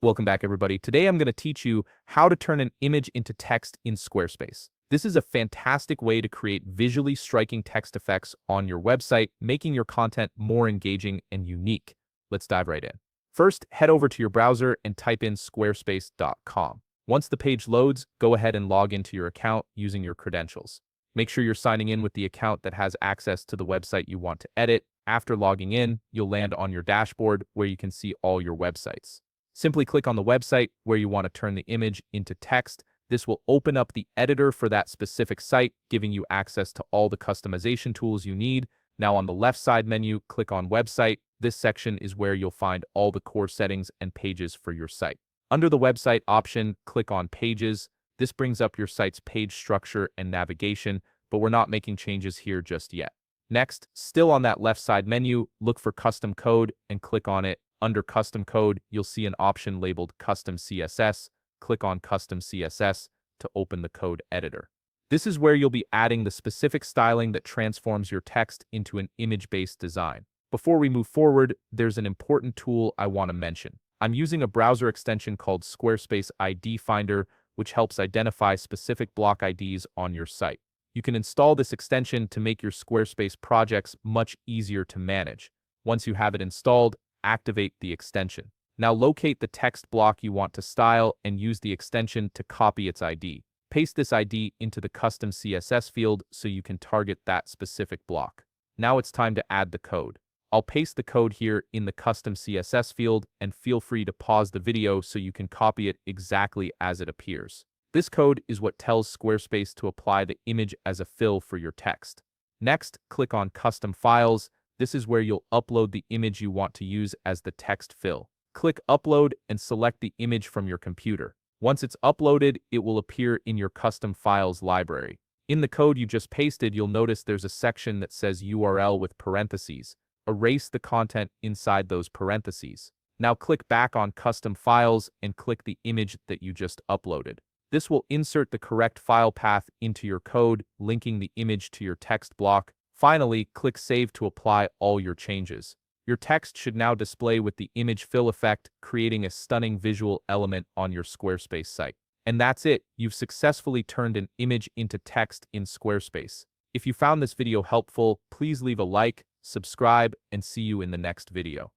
Welcome back, everybody. Today I'm going to teach you how to turn an image into text in Squarespace. This is a fantastic way to create visually striking text effects on your website, making your content more engaging and unique. Let's dive right in. First, head over to your browser and type in squarespace.com. Once the page loads, go ahead and log into your account using your credentials. Make sure you're signing in with the account that has access to the website you want to edit. After logging in, you'll land on your dashboard where you can see all your websites. Simply click on the website where you want to turn the image into text. This will open up the editor for that specific site, giving you access to all the customization tools you need. Now on the left side menu, click on Website. This section is where you'll find all the core settings and pages for your site. Under the Website option, click on Pages. This brings up your site's page structure and navigation, but we're not making changes here just yet. Next, still on that left side menu, look for Custom Code and click on it. Under Custom Code, you'll see an option labeled Custom CSS. Click on Custom CSS to open the code editor. This is where you'll be adding the specific styling that transforms your text into an image-based design. Before we move forward, there's an important tool I want to mention. I'm using a browser extension called Squarespace ID Finder, which helps identify specific block IDs on your site. You can install this extension to make your Squarespace projects much easier to manage. Once you have it installed, activate the extension. Now locate the text block you want to style and use the extension to copy its ID. Paste this ID into the custom CSS field so you can target that specific block. Now it's time to add the code. I'll paste the code here in the custom CSS field, and feel free to pause the video so you can copy it exactly as it appears. This code is what tells Squarespace to apply the image as a fill for your text. Next, click on Custom Files. This is where you'll upload the image you want to use as the text fill. Click Upload and select the image from your computer. Once it's uploaded, it will appear in your Custom Files library. In the code you just pasted, you'll notice there's a section that says URL with parentheses. Erase the content inside those parentheses. Now click back on Custom Files and click the image that you just uploaded. This will insert the correct file path into your code, linking the image to your text block. Finally, click Save to apply all your changes. Your text should now display with the image fill effect, creating a stunning visual element on your Squarespace site. And that's it. You've successfully turned an image into text in Squarespace. If you found this video helpful, please leave a like, subscribe, and see you in the next video.